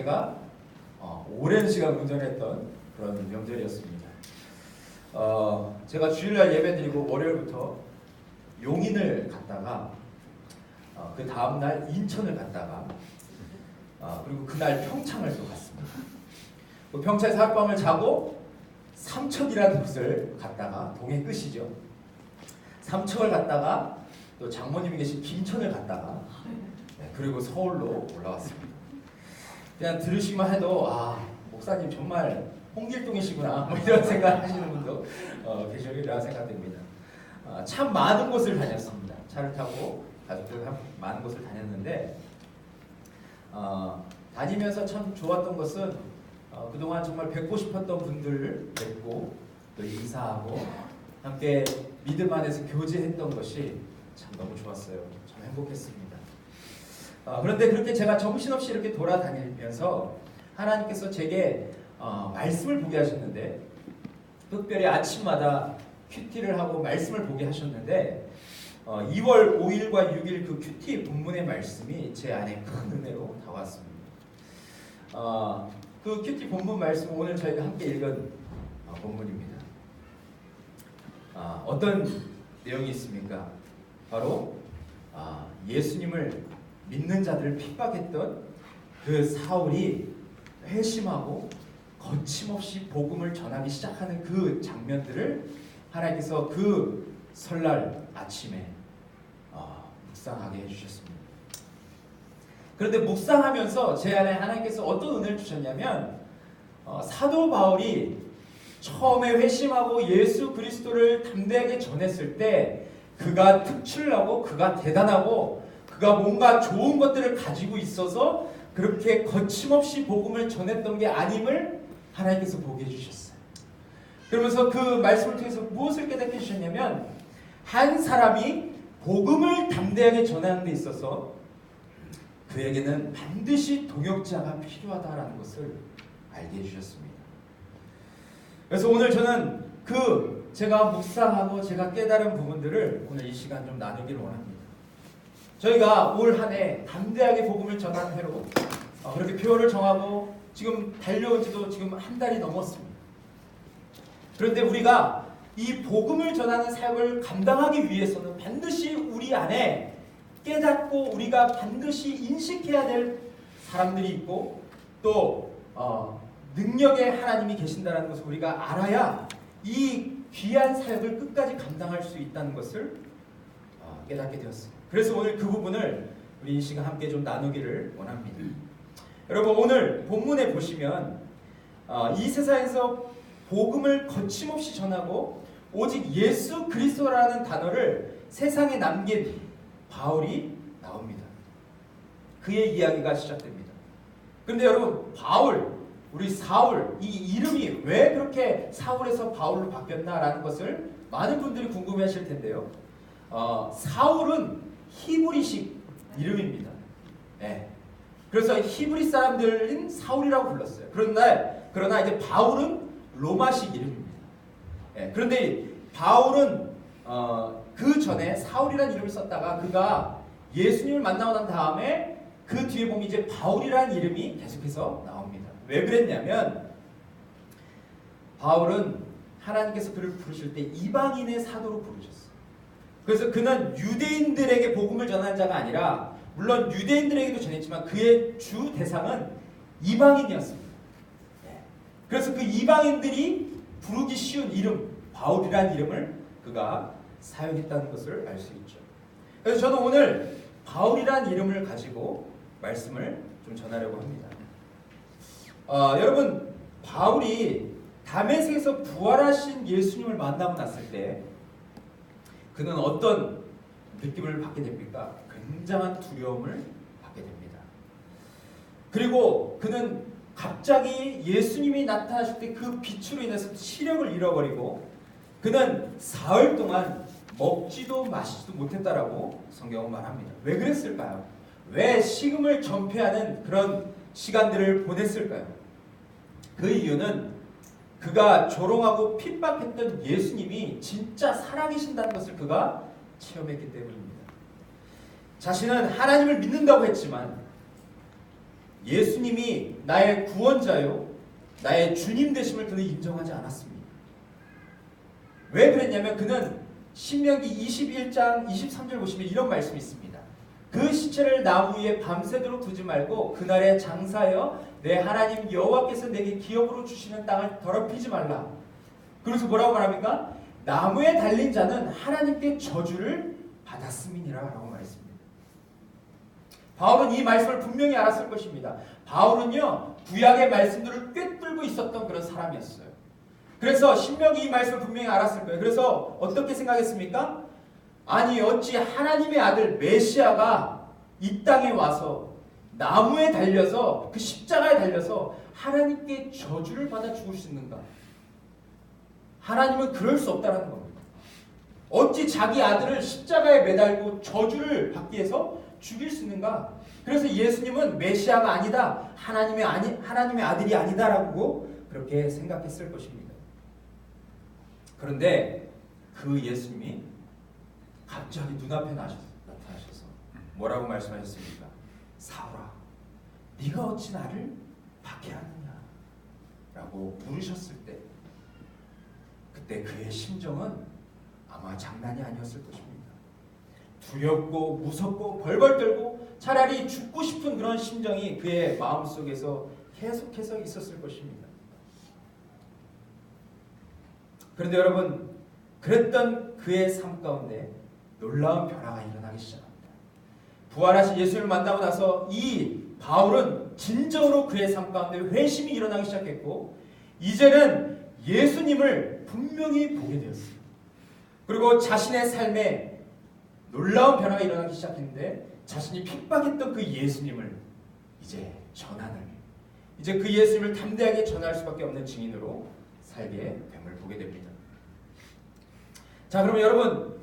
제가 오랜 시간 운전했던 그런 명절이었습니다. 제가 주일날 예배드리고 월요일부터 용인을 갔다가 그 다음날 인천을 갔다가 그리고 그날 평창을 또 갔습니다. 그 평창에서 하룻밤을 자고 삼척이라는 곳을 갔다가 동해 끝이죠. 삼척을 갔다가 또 장모님이 계신 김천을 갔다가 그리고 서울로 올라왔습니다. 그냥 들으시기만 해도 목사님 정말 홍길동이시구나 뭐 이런 생각하시는 분도 계시리라 생각됩니다. 참 많은 곳을 다녔습니다. 차를 타고 가족들과 많은 곳을 다녔는데 다니면서 참 좋았던 것은 그동안 정말 뵙고 싶었던 분들을 뵙고 또 인사하고 함께 믿음 안에서 교제했던 것이 참 너무 좋았어요. 참 행복했습니다. 그런데 그렇게 제가 정신없이 이렇게 돌아다니면서 하나님께서 제게 말씀을 보게 하셨는데 특별히 아침마다 큐티를 하고 말씀을 보게 하셨는데 2월 5일과 6일 그 큐티 본문의 말씀이 제 안에 큰 은혜로 다가왔습니다. 그 큐티 본문 말씀 오늘 저희가 함께 읽은 본문입니다. 어떤 내용이 있습니까? 바로 예수님을 믿는 자들을 핍박했던 그 사울이 회심하고 거침없이 복음을 전하기 시작하는 그 장면들을 하나님께서 그 설날 아침에 묵상하게 해주셨습니다. 그런데 묵상하면서 제 안에 하나님께서 어떤 은혜를 주셨냐면 사도 바울이 처음에 회심하고 예수 그리스도를 담대하게 전했을 때 그가 특출나고 그가 대단하고 그가 뭔가 좋은 것들을 가지고 있어서 그렇게 거침없이 복음을 전했던 게 아님을 하나님께서 보게 해주셨어요. 그러면서 그 말씀을 통해서 무엇을 깨닫게 해주셨냐면 한 사람이 복음을 담대하게 전하는 데 있어서 그에게는 반드시 동역자가 필요하다라는 것을 알게 해주셨습니다. 그래서 오늘 저는 제가 묵상하고 제가 깨달은 부분들을 오늘 이 시간 좀 나누기를 원합니다. 저희가 올 한 해 담대하게 복음을 전하는 해로 그렇게 표어를 정하고 지금 달려온 지도 지금 한 달이 넘었습니다. 그런데 우리가 이 복음을 전하는 사역을 감당하기 위해서는 반드시 우리 안에 깨닫고 우리가 반드시 인식해야 될 사람들이 있고 또 능력의 하나님이 계신다는 것을 우리가 알아야 이 귀한 사역을 끝까지 감당할 수 있다는 것을 깨닫게 되었습니다. 그래서 오늘 그 부분을 우리 이 시간 함께 좀 나누기를 원합니다. 여러분 오늘 본문에 보시면 이 세상에서 복음을 거침없이 전하고 오직 예수 그리스도라는 단어를 세상에 남긴 바울이 나옵니다. 그의 이야기가 시작됩니다. 그런데 여러분 우리 사울 이 이름이 왜 그렇게 사울에서 바울로 바뀌었나라는 것을 많은 분들이 궁금해하실 텐데요. 사울은 히브리식 이름입니다. 네. 그래서 히브리 사람들은 사울이라고 불렀어요. 그러나 이제 바울은 로마식 이름입니다. 네. 그런데 바울은 그 전에 사울이라는 이름을 썼다가 그가 예수님을 만나고 난 다음에 그 뒤에 보면 이제 바울이라는 이름이 계속해서 나옵니다. 왜 그랬냐면 바울은 하나님께서 그를 부르실 때 이방인의 사도로 부르셨어요. 그래서 그는 유대인들에게 복음을 전하는 자가 아니라 물론 유대인들에게도 전했지만 그의 주 대상은 이방인이었습니다. 그래서 그 이방인들이 부르기 쉬운 이름 바울이라는 이름을 그가 사용했다는 것을 알 수 있죠. 그래서 저는 오늘 바울이라는 이름을 가지고 말씀을 좀 전하려고 합니다. 여러분 바울이 다메섹에서 부활하신 예수님을 만나고 났을 때 그는 어떤 느낌을 받게 됩니까? 굉장한 두려움을 받게 됩니다. 그리고 그는 갑자기 예수님이 나타나실 때 그 빛으로 인해서 시력을 잃어버리고 그는 사흘 동안 먹지도 마시지도 못했다라고 성경은 말합니다. 왜 그랬을까요? 왜 식음을 전폐하는 그런 시간들을 보냈을까요? 그 이유는 그가 조롱하고 핍박했던 예수님이 진짜 살아계신다는 것을 그가 체험했기 때문입니다. 자신은 하나님을 믿는다고 했지만 예수님이 나의 구원자요, 나의 주님 되심을 그는 인정하지 않았습니다. 왜 그랬냐면 그는 신명기 21장 23절 보시면 이런 말씀이 있습니다. 그 시체를 나무 위에 밤새도록 두지 말고 그날에 장사하여 내 하나님 여호와께서 내게 기업으로 주시는 땅을 더럽히지 말라. 그래서 뭐라고 말합니까? 나무에 달린 자는 하나님께 저주를 받았음이니라 라고 말했습니다. 바울은 이 말씀을 분명히 알았을 것입니다. 바울은요, 구약의 말씀들을 꿰뚫고 있었던 그런 사람이었어요. 그래서 신명기 이 말씀을 분명히 알았을 거예요. 그래서 어떻게 생각했습니까? 아니 어찌 하나님의 아들 메시아가 이 땅에 와서 나무에 달려서 그 십자가에 달려서 하나님께 저주를 받아 죽을 수 있는가? 하나님은 그럴 수 없다는 겁니다. 어찌 자기 아들을 십자가에 매달고 저주를 받기 위해서 죽일 수 있는가? 그래서 예수님은 메시아가 아니다, 하나님의 아들이 아니다라고 그렇게 생각했을 것입니다. 그런데 그 예수님이 갑자기 눈앞에 나타나셔서 뭐라고 말씀하셨습니까? 사울아, 네가 어찌 나를 박해하느냐? 라고 물으셨을 때 그때 그의 심정은 아마 장난이 아니었을 것입니다. 두렵고 무섭고 벌벌 떨고 차라리 죽고 싶은 그런 심정이 그의 마음속에서 계속해서 있었을 것입니다. 그런데 여러분, 그랬던 그의 삶 가운데 놀라운 변화가 일어나기 시작합니다. 부활하신 예수님을 만나고 나서 이 바울은 진정으로 그의 삶 가운데 회심이 일어나기 시작했고 이제는 예수님을 분명히 보게 되었습니다. 그리고 자신의 삶에 놀라운 변화가 일어나기 시작했는데 자신이 핍박했던 그 예수님을 이제 전하는, 이제 그 예수님을 담대하게 전할 수밖에 없는 증인으로 살게 됨을 보게 됩니다. 자, 그러면 여러분,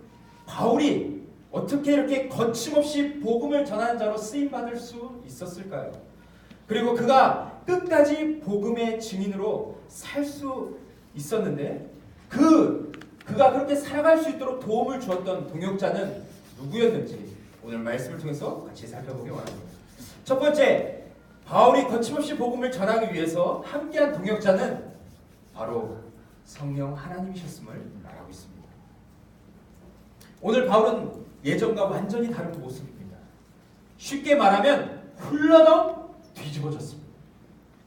바울이 어떻게 이렇게 거침없이 복음을 전하는 자로 쓰임받을 수 있었을까요? 그리고 그가 끝까지 복음의 증인으로 살 수 있었는데 그가 그렇게 살아갈 수 있도록 도움을 주었던 동역자는 누구였는지 오늘 말씀을 통해서 같이 살펴보기 원합니다. 첫 번째, 바울이 거침없이 복음을 전하기 위해서 함께한 동역자는 바로 성령 하나님이셨음을 말하고 있습니다. 오늘 바울은 예전과 완전히 다른 모습입니다. 쉽게 말하면 훌러덩 뒤집어졌습니다.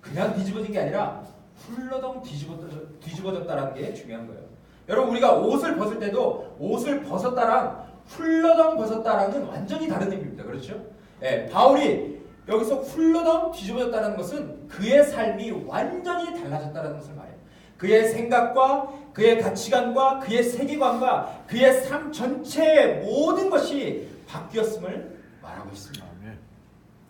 그냥 뒤집어진 게 아니라 훌러덩 뒤집어졌다는 게 중요한 거예요. 여러분, 우리가 옷을 벗을 때도 옷을 벗었다랑 훌러덩 벗었다랑은 완전히 다른 의미입니다. 그렇죠? 네, 바울이 여기서 훌러덩 뒤집어졌다는 것은 그의 삶이 완전히 달라졌다는 것을 말해요. 그의 생각과 그의 가치관과 그의 세계관과 그의 삶 전체의 모든 것이 바뀌었음을 말하고 있습니다.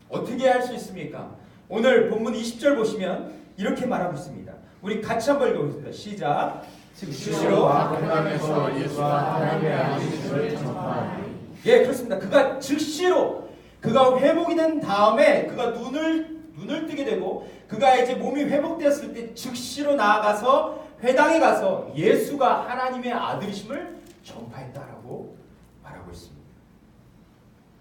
어떻게 할 수 있습니까? 오늘 본문 20절 보시면 이렇게 말하고 있습니다. 우리 같이 한번 읽어보겠습니다. 시작. 즉시로 아브라함에서 예수가 하나님의 아들이심을 전파하니. 예, 그렇습니다. 그가 즉시로, 그가 회복이 된 다음에 그가 눈을 뜨게 되고 그가 이제 몸이 회복되었을 때 즉시로 나아가서 회당에 가서 예수가 하나님의 아들이심을 전파했다라고 말하고 있습니다.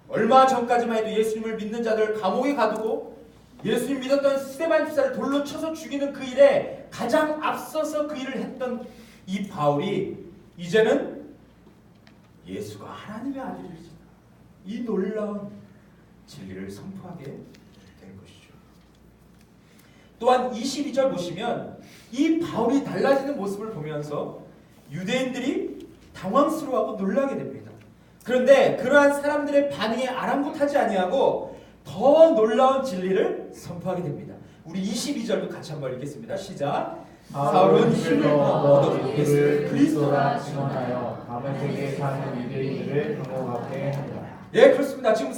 얼마 전까지만 해도 예수님을 믿는 자들 감옥에 가두고 예수님 믿었던 스데반 집사를 돌로 쳐서 죽이는 그 일에 가장 앞서서 그 일을 했던 이 바울이 이제는 예수가 하나님의 아들이시다, 이 놀라운 진리를 선포하게 된 것이죠. 또한 22절 보시면 이 바울이 달라지는 모습을 보면서 유대인들이 당황스러워하고 놀라게 됩니다. 그런데 그러한 사람들의 반응에 아랑곳하지 아니하고 더 놀라운 진리를 선포하게 됩니다. 우리 22절도 같이 한번 읽겠습니다. 시작. 사울은 힘을 얻어 예수를 그리스도라 증언하여 밤새게 사는 유대인들을 경고하게 한다. 예, 그렇습니다. 지금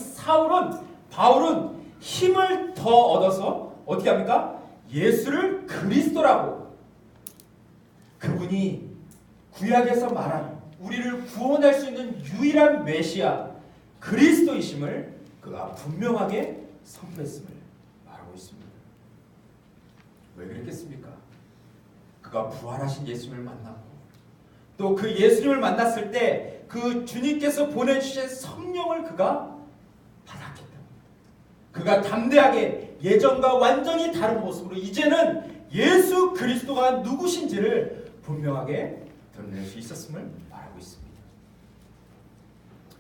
바울은 힘을 더 얻어서 어떻게 합니까? 예수를 그리스도라고, 그분이 구약에서 말한 우리를 구원할 수 있는 유일한 메시아 그리스도이심을 그가 분명하게 선포했음을 말하고 있습니다. 왜 그랬겠습니까? 그가 부활하신 예수님을 만났고 또 그 예수님을 만났을 때 그 주님께서 보내주신 성령을 그가 받았기 때문에 그가 담대하게 예전과 완전히 다른 모습으로 이제는 예수 그리스도가 누구신지를 분명하게 드러낼 수 있었음을 말하고 있습니다.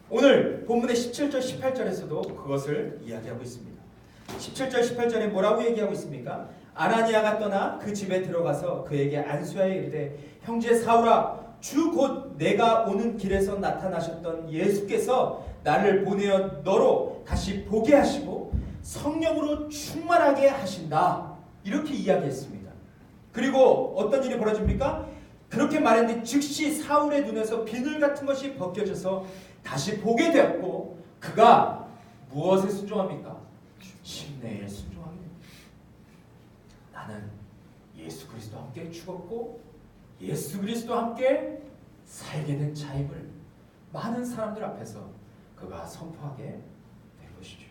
오늘 본문의 17절 18절에서도 그것을 이야기하고 있습니다. 17절 18절에 뭐라고 얘기하고 있습니까? 아나니아가 떠나 그 집에 들어가서 그에게 안수하여 이르되 형제 사울아 주 곧 내가 오는 길에서 나타나셨던 예수께서 나를 보내어 너로 다시 보게 하시고 성령으로 충만하게 하신다. 이렇게 이야기했습니다. 그리고 어떤 일이 벌어집니까? 그렇게 말했는데 즉시 사울의 눈에서 비늘 같은 것이 벗겨져서 다시 보게 되었고 그가 무엇에 순종합니까? 심내에 순종하게 됩니다. 나는 예수 그리스도와 함께 죽었고 예수 그리스도와 함께 살게 된 자임을 많은 사람들 앞에서 그가 선포하게 된 것이죠.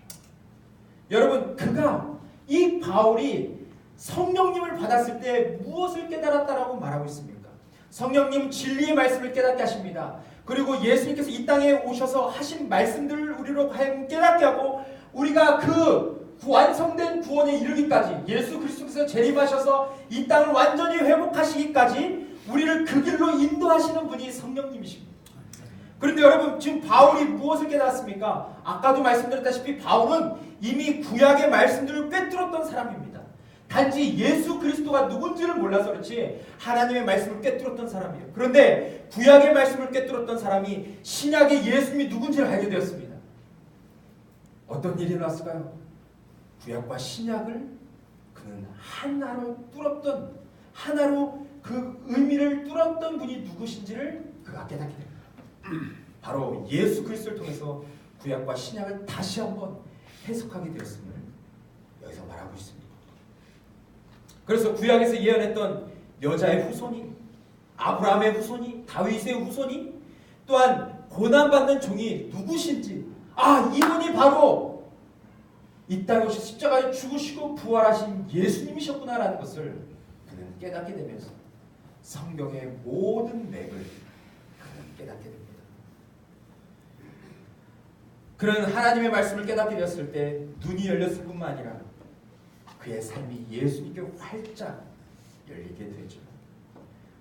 여러분, 그가 이 바울이 성령님을 받았을 때 무엇을 깨달았다라고 말하고 있습니까? 성령님 진리의 말씀을 깨닫게 하십니다. 그리고 예수님께서 이 땅에 오셔서 하신 말씀들을 우리로 하여금 깨닫게 하고 우리가 그 완성된 구원에 이르기까지 예수 그리스도께서 재림하셔서 이 땅을 완전히 회복하시기까지 우리를 그 길로 인도하시는 분이 성령님이십니다. 그런데 여러분 지금 바울이 무엇을 깨달았습니까? 아까도 말씀드렸다시피 바울은 이미 구약의 말씀들을 꿰뚫었던 사람입니다. 단지 예수 그리스도가 누군지를 몰라서 그렇지 하나님의 말씀을 꿰뚫었던 사람이에요. 그런데 구약의 말씀을 꿰뚫었던 사람이 신약의 예수님이 누군지를 알게 되었습니다. 어떤 일이 일어났을까요? 구약과 신약을 그는 하나로 뚫었던, 하나로 그 의미를 뚫었던 분이 누구신지를 그가 깨닫게 됩니다. 바로 예수 그리스도를 통해서 구약과 신약을 다시 한번 해석하게 되었음을 여기서 말하고 있습니다. 그래서 구약에서 예언했던 여자의 후손이, 아브라함의 후손이, 다윗의 후손이, 또한 고난받는 종이 누구신지, 이분이 바로 이 땅에 오셔서 십자가에 죽으시고 부활하신 예수님이셨구나라는 것을 그는 깨닫게 되면서 성경의 모든 맥을 그는 깨닫게 됩니다. 그는 하나님의 말씀을 깨닫게 되었을 때 눈이 열렸을 뿐만 아니라 그의 삶이 예수님께 활짝 열리게 되죠.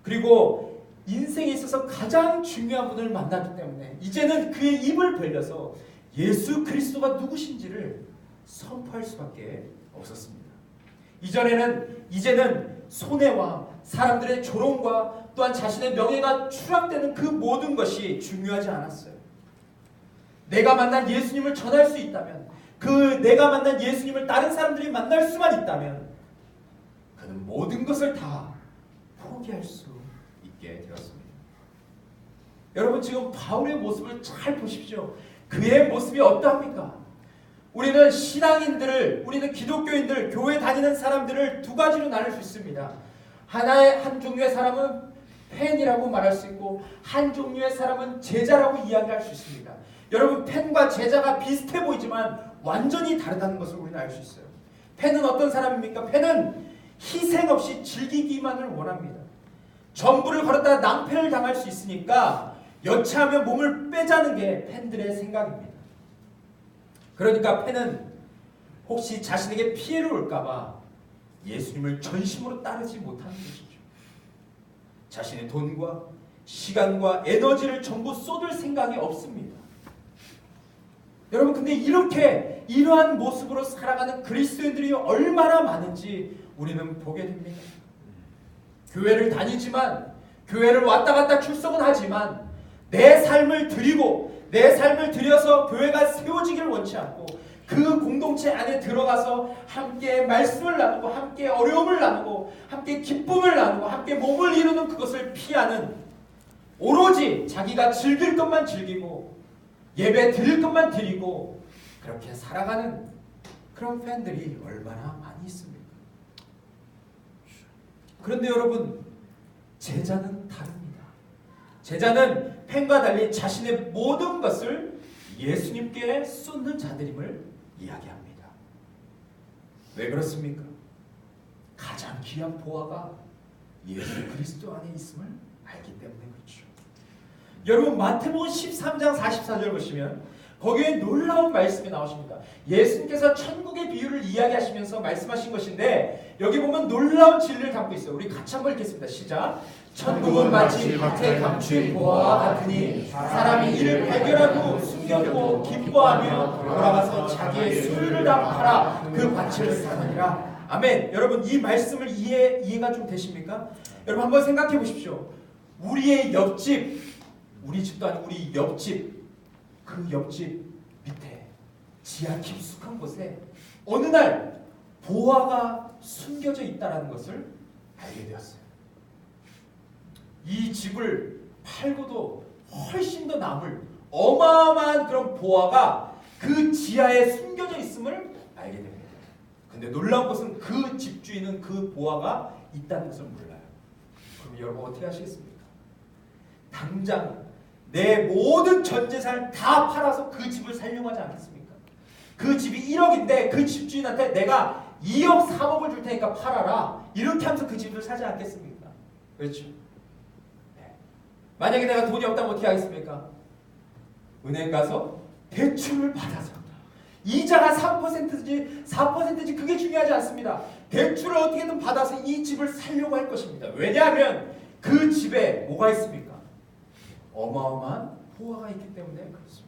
그리고 인생에 있어서 가장 중요한 분을 만났기 때문에 이제는 그의 입을 벌려서 예수 그리스도가 누구신지를 선포할 수밖에 없었습니다. 이제는 손해와 사람들의 조롱과 또한 자신의 명예가 추락되는 그 모든 것이 중요하지 않았어요. 내가 만난 예수님을 전할 수 있다면, 내가 만난 예수님을 다른 사람들이 만날 수만 있다면 그는 모든 것을 다 포기할 수 있게 되었습니다. 여러분 지금 바울의 모습을 잘 보십시오. 그의 모습이 어떠합니까? 우리는 신앙인들을, 우리는 기독교인들, 교회 다니는 사람들을 두 가지로 나눌 수 있습니다. 한 종류의 사람은 팬이라고 말할 수 있고 한 종류의 사람은 제자라고 이야기할 수 있습니다. 여러분 팬과 제자가 비슷해 보이지만 완전히 다르다는 것을 우리는 알 수 있어요. 팬은 어떤 사람입니까? 팬은 희생 없이 즐기기만을 원합니다. 전부를 걸었다가 낭패를 당할 수 있으니까 여차하면 몸을 빼자는 게 팬들의 생각입니다. 그러니까 팬은 혹시 자신에게 피해를 올까봐 예수님을 전심으로 따르지 못하는 것이죠. 자신의 돈과 시간과 에너지를 전부 쏟을 생각이 없습니다. 여러분 근데 이러한 모습으로 살아가는 그리스도인들이 얼마나 많은지 우리는 보게 됩니다. 교회를 다니지만, 교회를 왔다 갔다 출석은 하지만 내 삶을 들여서 교회가 세워지기를 원치 않고 그 공동체 안에 들어가서 함께 말씀을 나누고 함께 어려움을 나누고 함께 기쁨을 나누고 함께 몸을 이루는 그것을 피하는, 오로지 자기가 즐길 것만 즐기고 예배 드릴 것만 드리고 그렇게 살아가는 그런 팬들이 얼마나 많이 있습니까? 그런데 여러분 제자는 다릅니다. 제자는 팬과 달리 자신의 모든 것을 예수님께 쏟는 자들임을 이야기합니다. 왜 그렇습니까? 가장 귀한 보화가 예수 그리스도 안에 있음을 알기 때문에 그렇죠. 여러분 마태복음 13장 44절 보시면 거기에 놀라운 말씀이 나오십니다. 예수님께서 천국의 비유를 이야기하시면서 말씀하신 것인데 여기 보면 놀라운 진리를 담고 있어요. 우리 같이 한번 읽겠습니다. 시작. 천국은 마치 밭에 감춘 보화와 같으니 사람이 이를 발견하고 숨겨두고 기뻐하며 돌아가서 자기의 소유를 다 팔아 그 가치를 사느니라. 아멘. 여러분 이 말씀을 이해가 좀 되십니까? 여러분 한번 생각해 보십시오. 우리의 옆집, 우리 집도 아니고 우리 옆집, 그 옆집 밑에 지하 깊숙한 곳에 어느 날 보화가 숨겨져 있다는 것을 알게 되었어요. 이 집을 팔고도 훨씬 더 남을 어마어마한 그런 보화가 그 지하에 숨겨져 있음을 알게 됩니다. 근데 놀라운 것은 그 집주인은 그 보화가 있다는 것을 몰라요. 그럼 여러분 어떻게 하시겠습니까? 당장 내 모든 전 재산을 다 팔아서 그 집을 살려고 하지 않겠습니까? 그 집이 1억인데 그 집주인한테 내가 2억 3억을 줄 테니까 팔아라. 이렇게 하면서 그 집을 사지 않겠습니까? 그렇죠? 네. 만약에 내가 돈이 없다면 어떻게 하겠습니까? 은행 가서 대출을 받아서 이자가 3%지 4%지 그게 중요하지 않습니다. 대출을 어떻게든 받아서 이 집을 살려고 할 것입니다. 왜냐하면 그 집에 뭐가 있습니까? 어마어마한 보화가 있기 때문에 그렇습니다.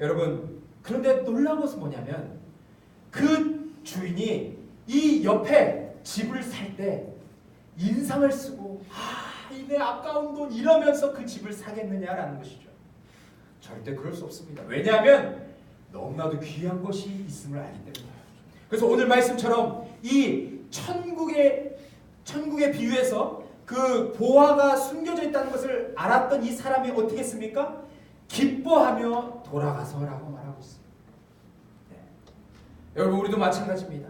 여러분 그런데 놀라운 것은 뭐냐면 그 주인이 이 옆에 집을 살 때 인상을 쓰고 내 아까운 돈 이러면서 그 집을 사겠느냐라는 것이죠. 절대 그럴 수 없습니다. 왜냐하면 너무나도 귀한 것이 있음을 알기 때문이에요. 그래서 오늘 말씀처럼 이 천국의 비유에서 그 보화가 숨겨져 있다는 것을 알았던 이 사람이 어떻게 했습니까? 기뻐하며 돌아가서라고 말하고 있습니다. 네. 여러분 우리도 마찬가지입니다.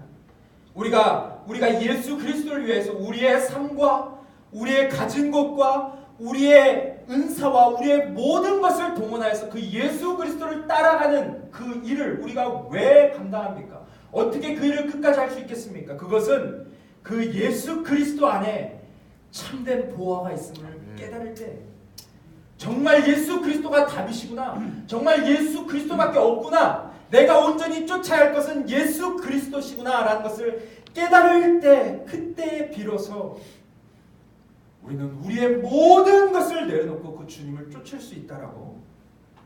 우리가 예수 그리스도를 위해서 우리의 삶과 우리의 가진 것과 우리의 은사와 우리의 모든 것을 동원하여서 그 예수 그리스도를 따라가는 그 일을 우리가 왜 감당합니까? 어떻게 그 일을 끝까지 할 수 있겠습니까? 그것은 그 예수 그리스도 안에 참된 보화가 있음을 깨달을 때 정말 예수 그리스도가 답이시구나. 정말 예수 그리스도밖에 없구나. 내가 온전히 쫓아야 할 것은 예수 그리스도시구나 라는 것을 깨달을 때 그때 비로소 우리는 우리의 모든 것을 내려놓고 그 주님을 쫓을 수 있다라고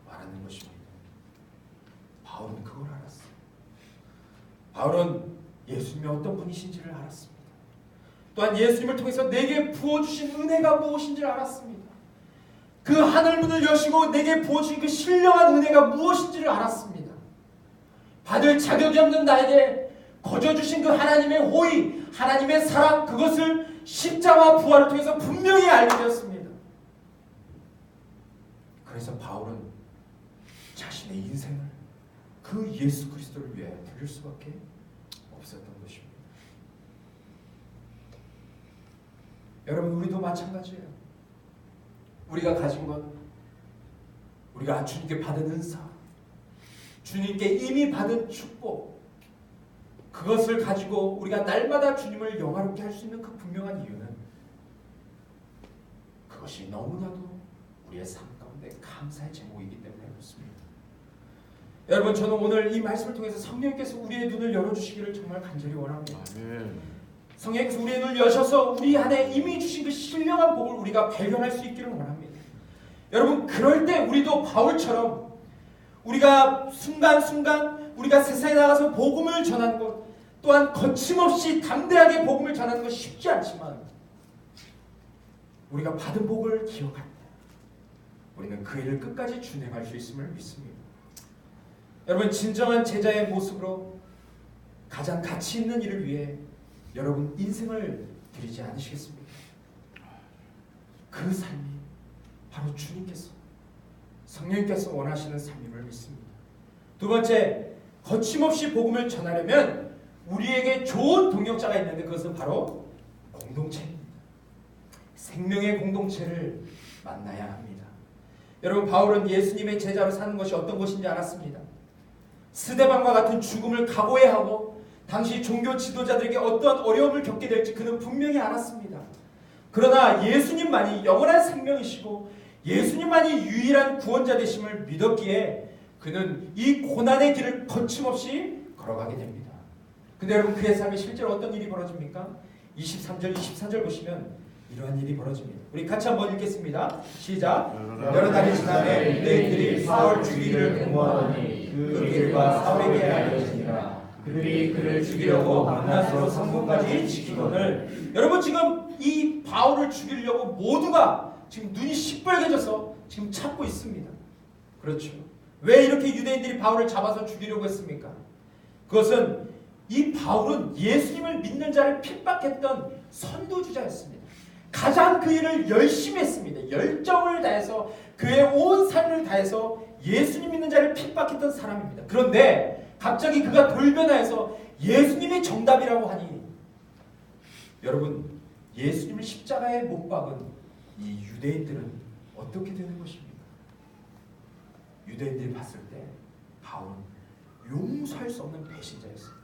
말하는 것입니다. 바울은 그걸 알았어요. 바울은 예수님이 어떤 분이신지를 알았습니다. 또한 예수님을 통해서 내게 부어주신 은혜가 무엇인지를 알았습니다. 그 하늘문을 여시고 내게 부어주신 그 신령한 은혜가 무엇인지를 알았습니다. 받을 자격이 없는 나에게 거저주신 그 하나님의 호의, 하나님의 사랑, 그것을 십자와 부활을 통해서 분명히 알게 되었습니다. 그래서 바울은 자신의 인생을 그 예수 그리스도를 위해 드릴 수밖에 없었던 것입니다. 여러분 우리도 마찬가지예요. 우리가 가진 것, 우리가 주님께 받은 은사, 주님께 이미 받은 축복, 그것을 가지고 우리가 날마다 주님을 영화롭게 할 수 있는 그 분명한 이유는 그것이 너무나도 우리의 삶 가운데 감사의 제목이기 때문에 그렇습니다. 여러분 저는 오늘 이 말씀을 통해서 성령께서 우리의 눈을 열어주시기를 정말 간절히 원합니다. 성령께서 우리의 눈을 여셔서 우리 안에 이미 주신 그 신령한 복을 우리가 발견할 수 있기를 원합니다. 여러분 그럴 때 우리도 바울처럼 우리가 순간순간 우리가 세상에 나가서 복음을 전하는 것 또한 거침없이 담대하게 복음을 전하는 것이 쉽지 않지만 우리가 받은 복을 기억할 때 우리는 그 일을 끝까지 준행할 수 있음을 믿습니다. 여러분 진정한 제자의 모습으로 가장 가치 있는 일을 위해 여러분 인생을 드리지 않으시겠습니까? 그 삶이 바로 주님께서 성령님께서 원하시는 삶임을 믿습니다. 두 번째, 거침없이 복음을 전하려면 우리에게 좋은 동역자가 있는데 그것은 바로 공동체입니다. 생명의 공동체를 만나야 합니다. 여러분 바울은 예수님의 제자로 사는 것이 어떤 것인지 알았습니다. 스데반과 같은 죽음을 각오해야 하고 당시 종교 지도자들에게 어떠한 어려움을 겪게 될지 그는 분명히 알았습니다. 그러나 예수님만이 영원한 생명이시고 예수님만이 유일한 구원자 되심을 믿었기에 그는 이 고난의 길을 거침없이 걸어가게 됩니다. 근데 여러분 그의 삶에 실제로 어떤 일이 벌어집니까? 23절, 24절 보시면 이러한 일이 벌어집니다. 우리 같이 한번 읽겠습니다. 시작. 여러 달이 지나매 유대인들이 사울 죽이기를 공모하더니 그 길과 사울에게 알려지니라. 그들이 그를 죽이려고 밤낮으로 성문까지 지키거늘. 여러분 지금 이 바울을 죽이려고 모두가 지금 눈이 시뻘개져서 지금 찾고 있습니다. 그렇죠. 왜 이렇게 유대인들이 바울을 잡아서 죽이려고 했습니까? 그것은 이 바울은 예수님을 믿는 자를 핍박했던 선두주자였습니다. 가장 그 일을 열심히 했습니다. 열정을 다해서 그의 온 삶을 다해서 예수님 믿는 자를 핍박했던 사람입니다. 그런데 갑자기 그가 돌변하여서 예수님이 정답이라고 하니 여러분 예수님을 십자가에 못 박은 이 유대인들은 어떻게 되는 것입니까? 유대인들이 봤을 때 바울은 용서할 수 없는 배신자였습니다.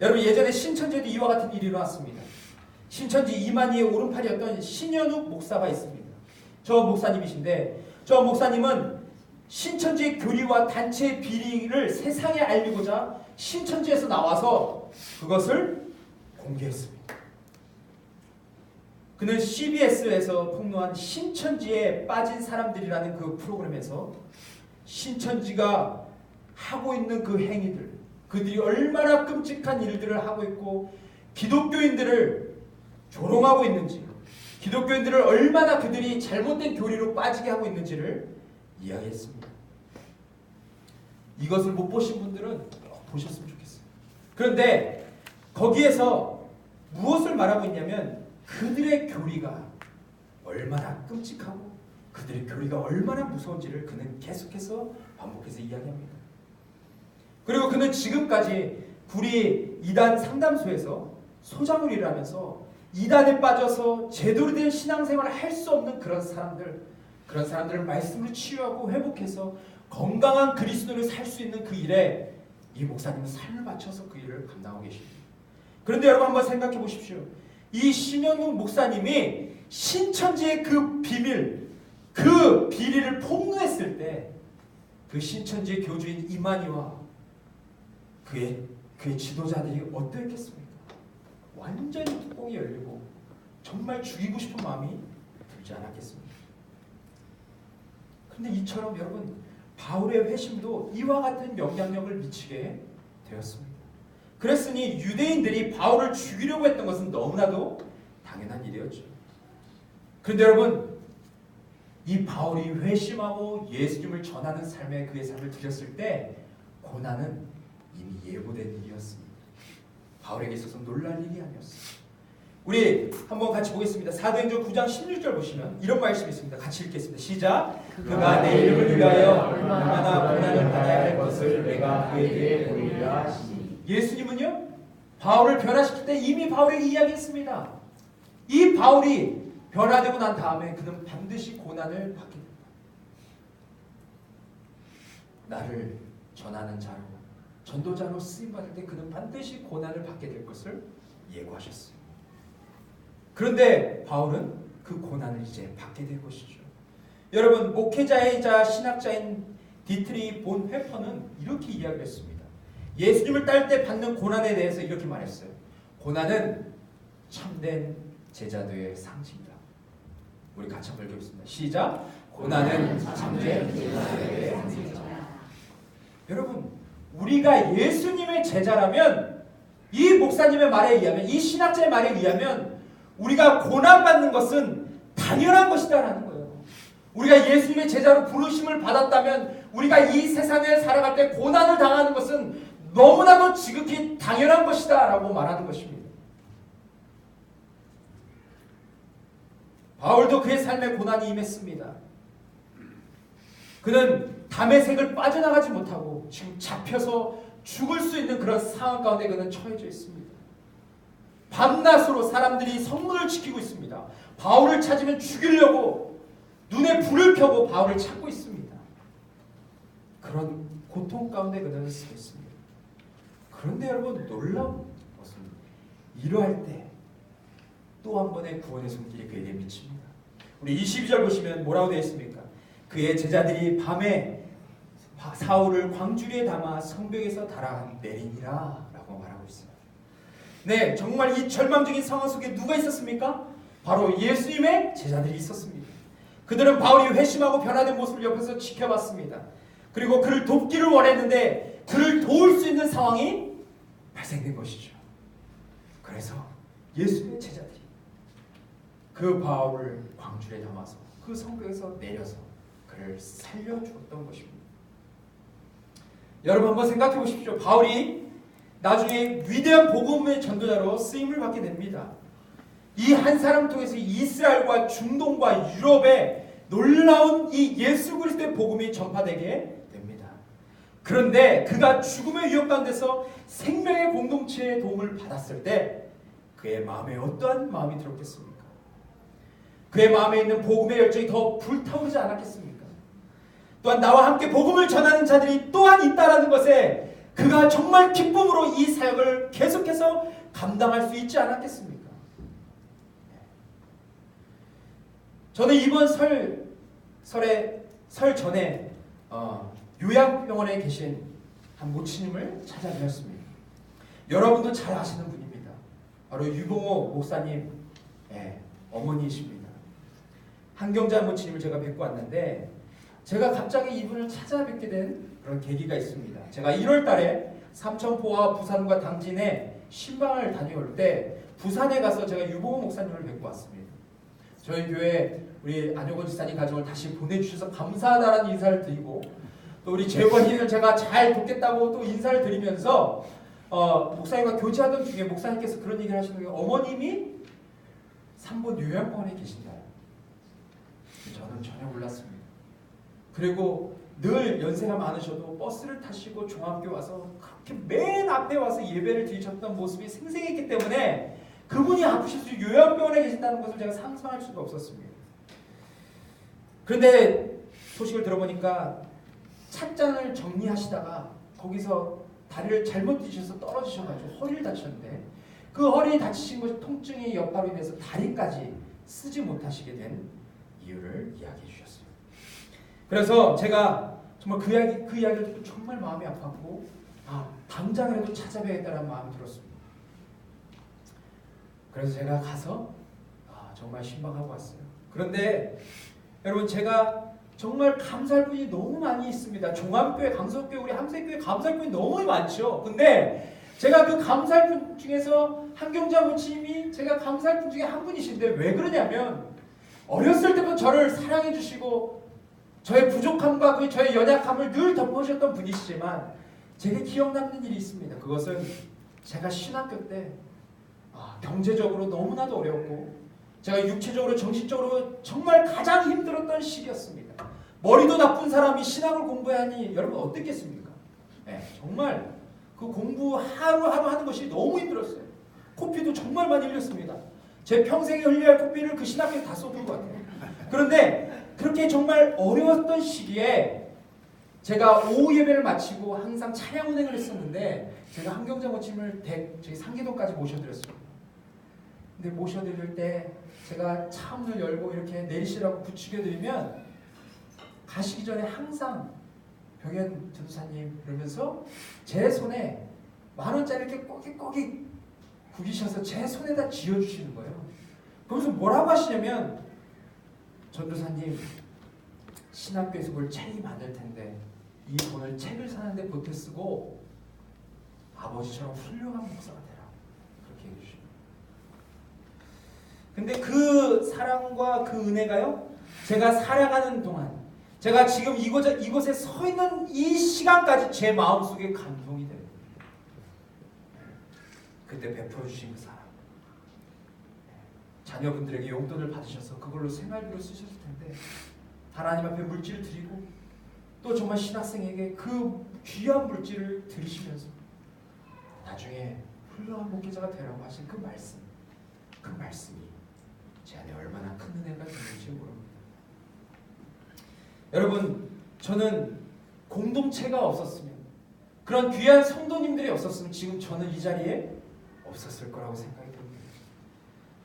여러분 예전에 신천지에도 이와 같은 일이 일어났습니다. 신천지 이만희의 오른팔이었던 신현욱 목사가 있습니다. 저 목사님이신데 저 목사님은 신천지의 교리와 단체의 비리를 세상에 알리고자 신천지에서 나와서 그것을 공개했습니다. 그는 CBS에서 폭로한 신천지에 빠진 사람들이라는 그 프로그램에서 신천지가 하고 있는 그 행위들, 그들이 얼마나 끔찍한 일들을 하고 있고 기독교인들을 조롱하고 있는지, 기독교인들을 얼마나 그들이 잘못된 교리로 빠지게 하고 있는지를 이야기했습니다. 이것을 못 보신 분들은 보셨으면 좋겠어요. 그런데 거기에서 무엇을 말하고 있냐면 그들의 교리가 얼마나 끔찍하고 그들의 교리가 얼마나 무서운지를 그는 계속해서 반복해서 이야기합니다. 그리고 그는 지금까지 구리 이단 상담소에서 소장을 일하면서 이단에 빠져서 제대로 된 신앙생활을 할 수 없는 그런 사람들을 말씀으로 치유하고 회복해서 건강한 그리스도를 살 수 있는 그 일에 이 목사님은 삶을 바쳐서 그 일을 감당하고 계십니다. 그런데 여러분 한번 생각해 보십시오. 이 신현욱 목사님이 신천지의 그 비밀, 그 비리를 폭로했을 때 그 신천지의 교주인 이만희와 그의 지도자들이 어떠했겠습니까? 완전히 뚜껑이 열리고 정말 죽이고 싶은 마음이 들지 않았겠습니까? 그런데 이처럼 여러분 바울의 회심도 이와 같은 영향력을 미치게 되었습니다. 그랬으니 유대인들이 바울을 죽이려고 했던 것은 너무나도 당연한 일이었죠. 그런데 여러분 이 바울이 회심하고 예수님을 전하는 삶에 그의 삶을 들였을 때 고난은 이미 예고된 일이었습니다. 바울에게 있어서 놀랄 일이 아니었습니다. 우리 한번 같이 보겠습니다. 사도행전 9장 16절 보시면 이런 말씀이 있습니다. 같이 읽겠습니다. 시작. 그가 내 이름을 위하여 얼마나 고난을 받아야 할 것을 내가 그에게 보이리라 하시니. 예수님은요 바울을 변화시킬 때 이미 바울에게 이야기했습니다. 이 바울이 변화되고 난 다음에 그는 반드시 고난을 받게 된다. 나를 전하는 자로 전도자로 쓰임받을 때 그는 반드시 고난을 받게 될 것을 예고하셨어요. 그런데 바울은 그 고난을 이제 받게 될 것이죠. 여러분 목회자이자 신학자인 디트리 본 회퍼는 이렇게 이야기했습니다. 예수님을 따를 때 받는 고난에 대해서 이렇게 말했어요. 고난은 참된 제자도의 상징이다. 우리 같이 한번 읽겠습니다. 시작. 고난은 참된 제자도의 상징이다. 여러분 우리가 예수님의 제자라면 이 목사님의 말에 의하면 이 신학자의 말에 의하면 우리가 고난받는 것은 당연한 것이다라는 거예요. 우리가 예수님의 제자로 부르심을 받았다면 우리가 이 세상에 살아갈 때 고난을 당하는 것은 너무나도 지극히 당연한 것이다라고 말하는 것입니다. 바울도 그의 삶에 고난이 임했습니다. 그는 담에색을 빠져나가지 못하고 지금 잡혀서 죽을 수 있는 그런 상황 가운데 그는 처해져 있습니다. 밤낮으로 사람들이 성문을 지키고 있습니다. 바울을 찾으면 죽이려고 눈에 불을 켜고 바울을 찾고 있습니다. 그런 고통 가운데 그는 서 있습니다. 그런데 여러분 놀라운 것은 이러할 때 또 한 번의 구원의 손길이 그에게 미칩니다. 우리 22절 보시면 뭐라고 되어 있습니까? 그의 제자들이 밤에 사울을 광주리에 담아 성벽에서 달아내리니라 라고 말하고 있어요. 네, 정말 이 절망적인 상황 속에 누가 있었습니까? 바로 예수님의 제자들이 있었습니다. 그들은 바울이 회심하고 변화된 모습을 옆에서 지켜봤습니다. 그리고 그를 돕기를 원했는데 그를 도울 수 있는 상황이 발생된 것이죠. 그래서 예수님의 제자들이 그 바울을 광주리에 담아서 그 성벽에서 내려서 그를 살려주었던 것입니다. 여러분 한번 생각해 보십시오. 바울이 나중에 위대한 복음의 전도자로 쓰임을 받게 됩니다. 이 한 사람 통해서 이스라엘과 중동과 유럽에 놀라운 이 예수 그리스도의 복음이 전파되게 됩니다. 그런데 그가 죽음의 위협 가운데서 생명의 공동체의 도움을 받았을 때 그의 마음에 어떠한 마음이 들었겠습니까? 그의 마음에 있는 복음의 열정이 더 불타오르지 않았겠습니까? 또한 나와 함께 복음을 전하는 자들이 또한 있다라는 것에 그가 정말 기쁨으로 이 사역을 계속해서 감당할 수 있지 않았겠습니까? 저는 이번 설 전에 요양병원에 계신 한 모치님을 찾아뵈었습니다. 여러분도 잘 아시는 분입니다. 바로 유봉호 목사님 어머니이십니다. 한경자 모치님을 제가 뵙고 왔는데 제가 갑자기 이분을 찾아뵙게 된 그런 계기가 있습니다. 제가 1월 달에 삼천포와 부산과 당진에 신방을 다녀올 때 부산에 가서 제가 유봉호 목사님을 뵙고 왔습니다. 저희 교회 우리 안효건 지사님 가정을 다시 보내주셔서 감사하다라는 인사를 드리고 또 우리 재원이를 제가 잘 돕겠다고 또 인사를 드리면서 목사님과 교제하던 중에 목사님께서 그런 얘기를 하시는 거예요. 어머님이 3번 요양병원에 계신다. 저는 전혀 몰랐습니다. 그리고 늘 연세가 많으셔도 버스를 타시고 종합교 와서 그렇게 맨 앞에 와서 예배를 드리셨던 모습이 생생했기 때문에 그분이 아프셔서 요양병원에 계신다는 것을 제가 상상할 수가 없었습니다. 그런데 소식을 들어보니까 찻잔을 정리하시다가 거기서 다리를 잘못 뒤셔서 떨어지셔가지고 허리를 다쳤는데 그 허리 다치신 것이 통증의 여파로 인해서 다리까지 쓰지 못하시게 된 이유를 이야기해 주셨어요. 그래서 제가 정말 그 이야기를 듣고 정말 마음이 아팠고 당장이라도 찾아뵈야겠다는 마음이 들었습니다. 그래서 제가 가서 정말 신방하고 왔어요. 그런데 여러분 제가 정말 감사할 분이 너무 많이 있습니다. 종암교회, 강석교회, 우리 함세교회 감사할 분이 너무 많죠. 근데 제가 그 감사할 분 중에서 한경자 모치님이 제가 감사할 분 중에 한 분이신데 왜 그러냐면 어렸을 때부터 저를 사랑해 주시고 저의 부족함과 저의 연약함을 늘 덮어주셨던 분이시지만 제게 기억 남는 일이 있습니다. 그것은 제가 신학교 때 경제적으로 너무나도 어려웠고 제가 육체적으로 정신적으로 정말 가장 힘들었던 시기였습니다. 머리도 나쁜 사람이 신학을 공부하니 여러분 어떻겠습니까? 정말 그 공부 하루하루 하는 것이 너무 힘들었어요. 코피도 정말 많이 흘렸습니다. 제 평생에 흘려야 할 코피를 그 신학교에 다 쏟은 것 같아요. 그런데 그렇게 정말 어려웠던 시기에 제가 오후 예배를 마치고 항상 차량 운행을 했었는데 제가 한경자 모침을 저희 상계동까지 모셔드렸습니다. 근데 모셔드릴 때 제가 차 문을 열고 이렇게 내리시라고 부추겨드리면 가시기 전에 항상 병현 전도사님 그러면서 제 손에 10,000원짜리 이렇게 꼬깃꼬깃 구기셔서 제 손에다 쥐어주시는 거예요. 그러면서 뭐라고 하시냐면 전도사님 신학교에서 볼 책이 많을 텐데 이 돈을 책을 사는데 보태 쓰고 아버지처럼 훌륭한 목사가 되라 그렇게 얘기해 주십니다. 근데 그 사랑과 그 은혜가요 제가 살아가는 동안 제가 지금 이곳에 서 있는 이 시간까지 제 마음속에 감동이 돼요. 그때 베풀어 주신 그 사랑 자녀분들에게 용돈을 받으셔서 그걸로 생활비로 쓰셨을 텐데 하나님 앞에 물질을 드리고 또 정말 신학생에게 그 귀한 물질을 드리시면서 나중에 훌륭한 목회자가 되라고 하신 그 말씀이 제 안에 얼마나 큰 은혜가 되는지 모릅니다. 여러분 저는 공동체가 없었으면 그런 귀한 성도님들이 없었으면 지금 저는 이 자리에 없었을 거라고 생각이 듭니다.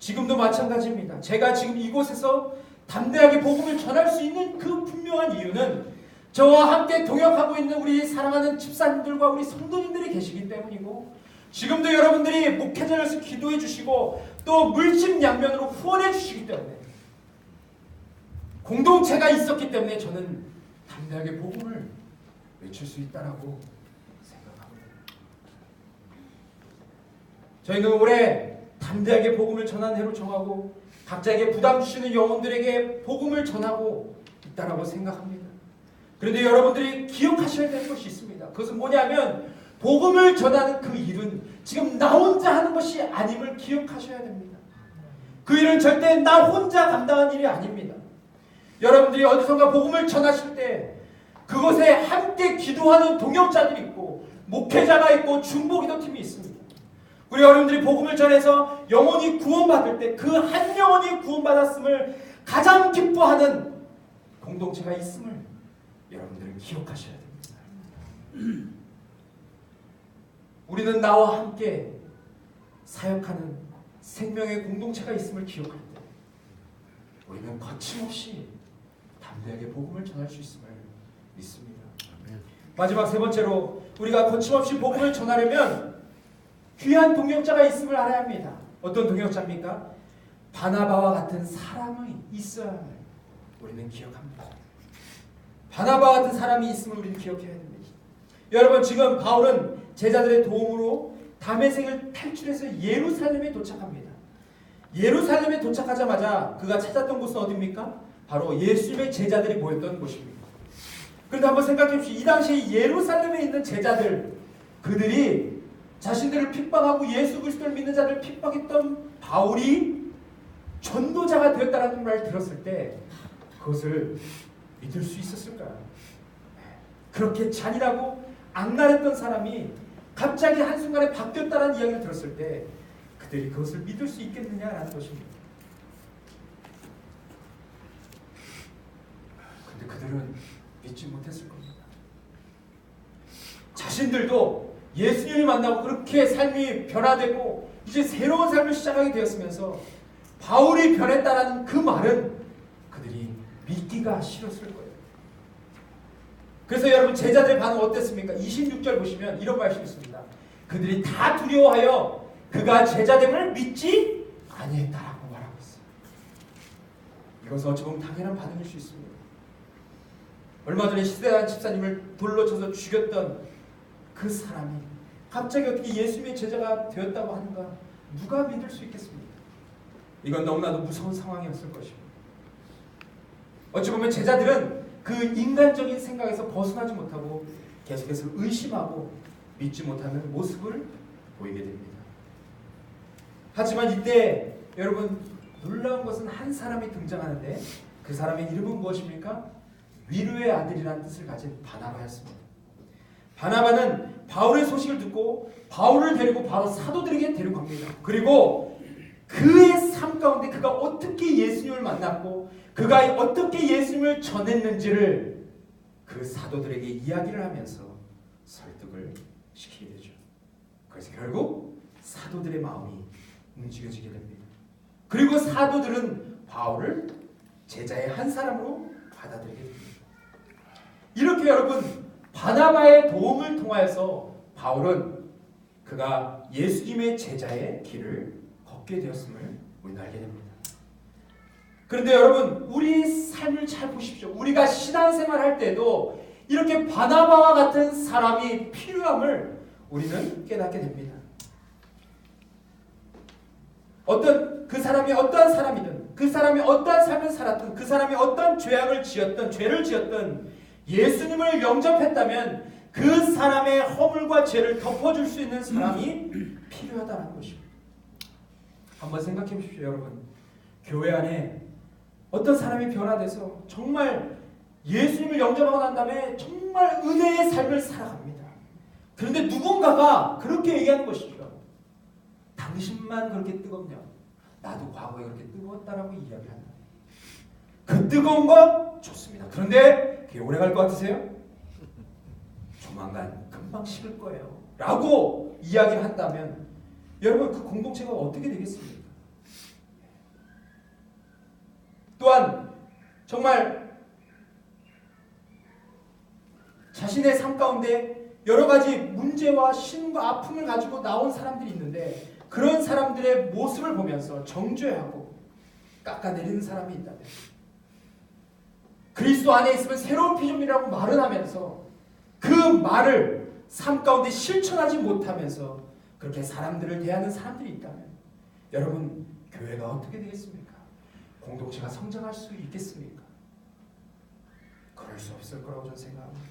지금도 마찬가지입니다. 제가 지금 이곳에서 담대하게 복음을 전할 수 있는 그 분명한 이유는 저와 함께 동역하고 있는 우리 사랑하는 집사님들과 우리 성도님들이 계시기 때문이고, 지금도 여러분들이 목회자로서 기도해 주시고 또 물심양면으로 후원해 주시기 때문에, 공동체가 있었기 때문에 저는 담대하게 복음을 외칠 수 있다라고 생각합니다. 저희는 올해 담대하게 복음을 전하는 해로 정하고 각자에게 부담 주시는 영혼들에게 복음을 전하고 있다라고 생각합니다. 그런데 여러분들이 기억하셔야 될 것이 있습니다. 그것은 뭐냐면 복음을 전하는 그 일은 지금 나 혼자 하는 것이 아님을 기억하셔야 됩니다. 그 일은 절대 나 혼자 감당한 일이 아닙니다. 여러분들이 어디선가 복음을 전하실 때 그곳에 함께 기도하는 동역자들이 있고 목회자가 있고 중보기도팀이 있습니다. 우리 여러분들이 복음을 전해서 영혼이 구원받을 때 그 한 영혼이 구원받았음을 가장 기뻐하는 공동체가 있음을 여러분들은 기억하셔야 됩니다. 우리는 나와 함께 사역하는 생명의 공동체가 있음을 기억할 때 우리는 거침없이 담대하게 복음을 전할 수 있음을 믿습니다. 마지막 세 번째로 우리가 거침없이 복음을 전하려면 귀한 동역자가 있음을 알아야 합니다. 어떤 동역자입니까? 바나바와 같은 사람이 있어야 함을 우리는 기억합니다. 바나바와 같은 사람이 있음을 우리는 기억해야 됩니다. 여러분, 지금 바울은 제자들의 도움으로 다메섹을 탈출해서 예루살렘에 도착합니다. 예루살렘에 도착하자마자 그가 찾았던 곳은 어디입니까? 바로 예수님의 제자들이 모였던 곳입니다. 그런데 한번 생각해 보십시오. 이 당시에 예루살렘에 있는 제자들, 그들이 자신들을 핍박하고 예수 그리스도를 믿는 자들을 핍박했던 바울이 전도자가 되었다는 말을 들었을 때 그것을 믿을 수 있었을까요? 그렇게 잔인하고 악랄했던 사람이 갑자기 한순간에 바뀌었다는 이야기를 들었을 때 그들이 그것을 믿을 수 있겠느냐라는 것입니다. 근데 그들은 믿지 못했을 겁니다. 자신들도 예수님을 만나고 그렇게 삶이 변화되고 이제 새로운 삶을 시작하게 되었으면서 바울이 변했다라는 그 말은 그들이 믿기가 싫었을 거예요. 그래서 여러분, 제자들의 반응 어땠습니까? 26절 보시면 이런 말씀이 있습니다. 그들이 다 두려워하여 그가 제자됨을 믿지 아니했다라고 말하고 있어요. 이것은 어찌 보면 당연한 반응일 수 있습니다. 얼마 전에 시대한 집사님을 돌로 쳐서 죽였던 그 사람이 갑자기 어떻게 예수님의 제자가 되었다고 하는가? 누가 믿을 수 있겠습니까? 이건 너무나도 무서운 상황이었을 것입니다. 어찌 보면 제자들은 그 인간적인 생각에서 벗어나지 못하고 계속해서 의심하고 믿지 못하는 모습을 보이게 됩니다. 하지만 이때 여러분, 놀라운 것은 한 사람이 등장하는데 그 사람의 이름은 무엇입니까? 위로의 아들이라는 뜻을 가진 바나바였습니다. 바나바는 바울의 소식을 듣고 바울을 데리고 바로 사도들에게 데려갑니다. 그리고 그의 삶 가운데 그가 어떻게 예수님을 만났고 그가 어떻게 예수님을 전했는지를 그 사도들에게 이야기를 하면서 설득을 시키게 되죠. 그래서 결국 사도들의 마음이 움직여지게 됩니다. 그리고 사도들은 바울을 제자의 한 사람으로 받아들이게 됩니다. 이렇게 여러분, 바나바의 도움을 통하여서 바울은 그가 예수님의 제자의 길을 걷게 되었음을 우리는 알게 됩니다. 그런데 여러분, 우리 삶을 잘 보십시오. 우리가 신앙생활 할 때도 이렇게 바나바와 같은 사람이 필요함을 우리는 깨닫게 됩니다. 그 사람이 어떠한 사람이든, 그 사람이 어떠한 삶을 살았든, 그 사람이 어떠한 죄를 지었든 예수님을 영접했다면 그 사람의 허물과 죄를 덮어줄 수 있는 사람이 필요하다는 것입니다. 한번 생각해 보십시오, 여러분. 교회 안에 어떤 사람이 변화돼서 정말 예수님을 영접하고 난 다음에 정말 은혜의 삶을 살아갑니다. 그런데 누군가가 그렇게 얘기하는 것이죠. 당신만 그렇게 뜨겁냐? 나도 과거에 그렇게 뜨거웠다라고 이야기한다. 그 뜨거운 것 좋습니다. 그런데 그게 오래 갈 것 같으세요? 조만간 금방 식을 거예요. 라고 이야기를 한다면 여러분, 그 공동체가 어떻게 되겠습니까? 또한 정말 자신의 삶 가운데 여러 가지 문제와 신과 아픔을 가지고 나온 사람들이 있는데 그런 사람들의 모습을 보면서 정죄하고 깎아내리는 사람이 있다면 그리스도 안에 있으면 새로운 피조물이라고 말을 하면서 그 말을 삶 가운데 실천하지 못하면서 그렇게 사람들을 대하는 사람들이 있다면 여러분 교회가 어떻게 되겠습니까? 공동체가 성장할 수 있겠습니까? 그럴 수 없을 거라고 저는 생각합니다.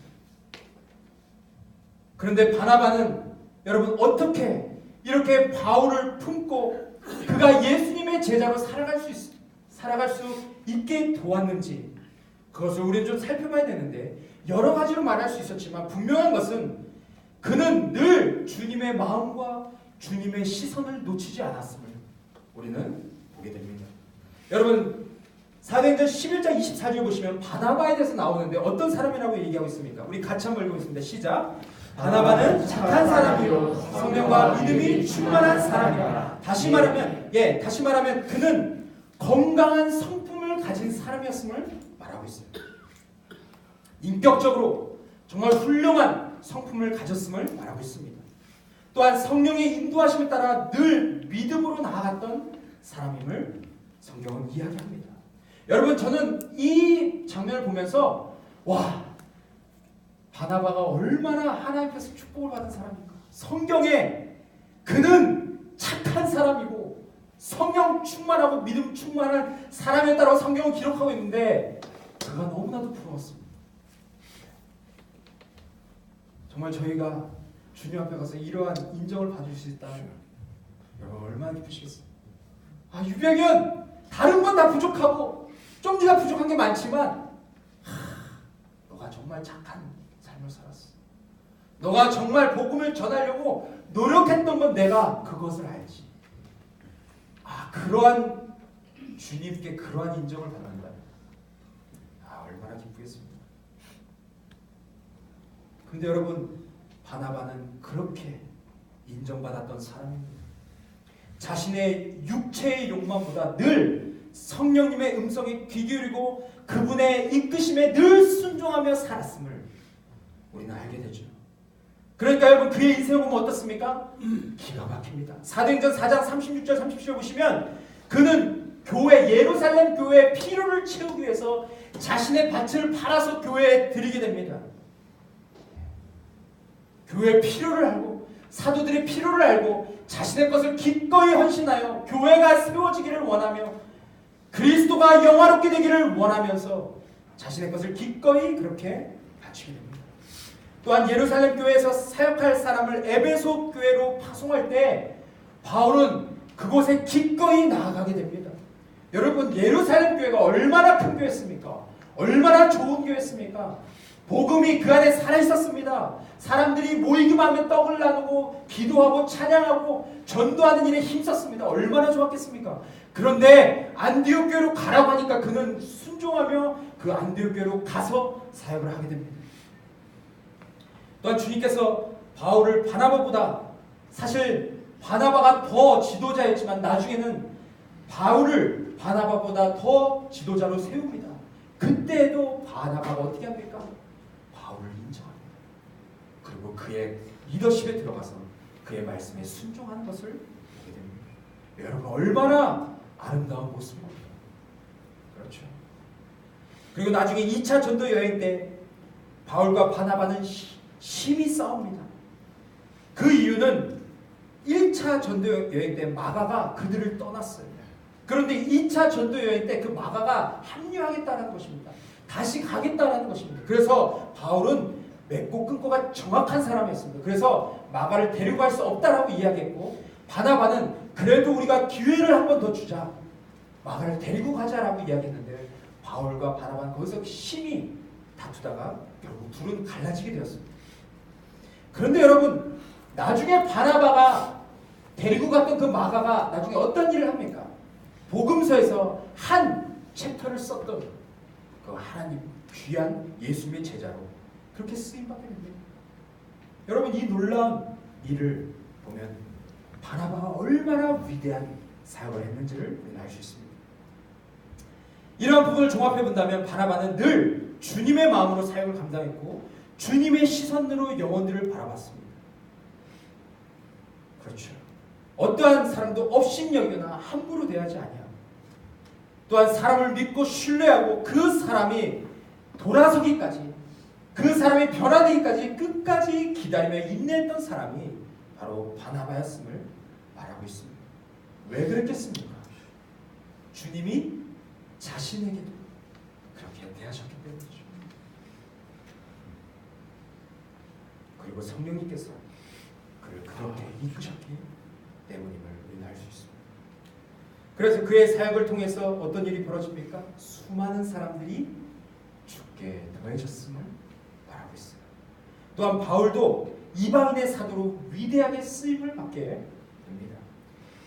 그런데 바나바는 여러분 어떻게 이렇게 바울을 품고 그가 예수님의 제자로 살아갈 수 있게 도왔는지 그것을 우리는 좀 살펴봐야 되는데 여러 가지로 말할 수 있었지만 분명한 것은 그는 늘 주님의 마음과 주님의 시선을 놓치지 않았음을 우리는 보게 됩니다. 여러분 사도행전 11장 24절 보시면 바나바에 대해서 나오는데 어떤 사람이라고 얘기하고 있습니까? 우리 같이 한번 읽어보겠습니다. 시작. 바나바는 착한 사람이요 성령과 믿음이 충만한 사람이라. 다시 말하면 그는 건강한 성품을 가진 사람이었음을 말하고 있어요. 인격적으로 정말 훌륭한 성품을 가졌음을 말하고 있습니다. 또한 성령의 인도하심에 따라 늘 믿음으로 나아갔던 사람임을 성경은 이야기합니다. 여러분 저는 이 장면을 보면서 와 바나바가 얼마나 하나님 앞에서 축복을 받은 사람입니까? 성경에 그는 착한 사람이고 성령 충만하고 믿음 충만한 사람이었다고 성경은 기록하고 있는데 그가 너무나도 부러웠습니다. 정말 저희가 주님 앞에 가서 이러한 인정을 받을 수 있다면 여러분 얼마나 기쁘시겠어요? 아 유병현 다른 건 다 부족하고 좀 네가 부족한 게 많지만 너가 정말 착한 삶을 살았어. 너가 정말 복음을 전하려고 노력했던 건 내가 그것을 알지. 아 그러한 주님께 그러한 인정을 받는다. 아 얼마나 기쁘겠습니까? 근데 여러분 바나바는 그렇게 인정받았던 사람입니다. 자신의 육체의 욕망보다 늘 성령님의 음성에 귀 기울이고 그분의 이끄심에 늘 순종하며 살았음을 우리는 알게 되죠. 그러니까 여러분 그의 인생을 보면 어떻습니까? 기가 막힙니다. 사도행전 4장 36절 37절 보시면 그는 예루살렘 교회의 필요를 채우기 위해서 자신의 밭을 팔아서 교회에 드리게 됩니다. 교회의 필요를 알고 사도들의 필요를 알고 자신의 것을 기꺼이 헌신하여 교회가 세워지기를 원하며 그리스도가 영화롭게 되기를 원하면서 자신의 것을 기꺼이 그렇게 바치게 됩니다. 또한 예루살렘 교회에서 사역할 사람을 에베소 교회로 파송할 때 바울은 그곳에 기꺼이 나아가게 됩니다. 여러분 예루살렘 교회가 얼마나 큰 교회였습니까? 얼마나 좋은 교회였습니까? 복음이 그 안에 살아있었습니다. 사람들이 모이기만 하면 떡을 나누고 기도하고 찬양하고 전도하는 일에 힘썼습니다. 얼마나 좋았겠습니까? 그런데 안디옥 교회로 가라고 하니까 그는 순종하며 그 안디옥 교회로 가서 사역을 하게 됩니다. 또한 주님께서 바울을 바나바보다 사실 바나바가 더 지도자였지만 나중에는 바울을 바나바보다 더 지도자로 세웁니다. 그때도 바나바가 어떻게 합니까? 바울을 인정합니다. 그리고 그의 리더십에 들어가서 그의 말씀에 순종하는 것을 보게 됩니다. 여러분 얼마나 아름다운 모습입니다. 그렇죠. 그리고 나중에 2차 전도 여행 때 바울과 바나바는 심히 싸웁니다. 그 이유는 1차 전도 여행 때 마가가 그들을 떠났어요. 그런데 2차 전도 여행 때 그 마가가 합류하겠다는 것입니다. 다시 가겠다는 것입니다. 그래서 바울은 맺고 끊고가 정확한 사람이었습니다. 그래서 마가를 데리고 갈 수 없다라고 이야기했고 바나바는 그래도 우리가 기회를 한 번 더 주자. 마가를 데리고 가자라고 이야기했는데 바울과 바나바는 거기서 심히 다투다가 결국 둘은 갈라지게 되었습니다. 그런데 여러분 나중에 바나바가 데리고 갔던 그 마가가 나중에 어떤 일을 합니까? 복음서에서 한 챕터를 썼던 그 하나님 귀한 예수님의 제자로 그렇게 쓰임받게 됩니다. 여러분 이 놀라운 일을 보면 바나바가 얼마나 위대한 사역을 했는지를 우리는 알 수 있습니다. 이러한 부분을 종합해 본다면 바나바는 늘 주님의 마음으로 사역을 감당했고 주님의 시선으로 영혼들을 바라봤습니다. 그렇죠. 어떠한 사람도 업신여기거나 함부로 대하지 아니하고 또한 사람을 믿고 신뢰하고 그 사람이 돌아서기까지 그 사람이 변화되기까지 끝까지 기다리며 인내했던 사람이 바로 바나바였음을 말하고 있습니다. 왜 그랬겠습니까? 주님이 자신에게도 그렇게 대하셨기 때문이죠. 그리고 성령님께서 그를 그렇게 이끄셨기 때문임을 우리는 알 수 있습니다. 그래서 그의 사역을 통해서 어떤 일이 벌어집니까? 수많은 사람들이 죽게 더해졌음을 말하고 있어요. 또한 바울도 이방인의 사도로 위대하게 쓰임을 받게 됩니다.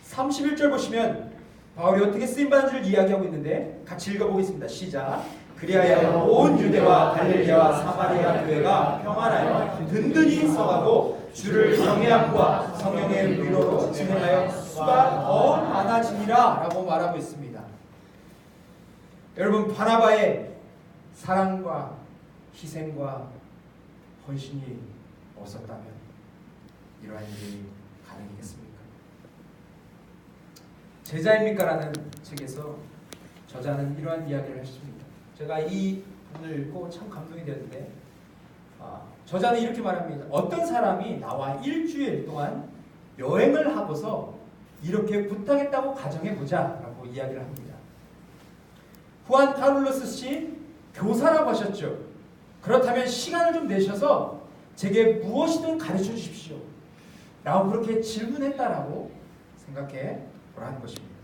31절 보시면 바울이 어떻게 쓰임받은지를 이야기하고 있는데 같이 읽어보겠습니다. 시작. 그리하여 온 유대와 갈릴리와 사마리아 교회가 평안하여 든든히 서가고 주를 경외함과 성령의 위로로 진행하여 수가 더 많아지니라 라고 말하고 있습니다. 여러분 바나바의 사랑과 희생과 헌신이 없었다면 이러한 일이 가능했겠습니까? 제자입니까? 라는 책에서 저자는 이러한 이야기를 했습니다. 제가 이 부분을 읽고 참 감동이 되었는데 저자는 이렇게 말합니다. 어떤 사람이 나와 일주일 동안 여행을 하고서 이렇게 부탁했다고 가정해보자 라고 이야기를 합니다. 후안 카를로스 씨 교사라고 하셨죠. 그렇다면 시간을 좀 내셔서 제게 무엇이든 가르쳐 주십시오 라고 그렇게 질문했다라고 생각해 보라는 것입니다.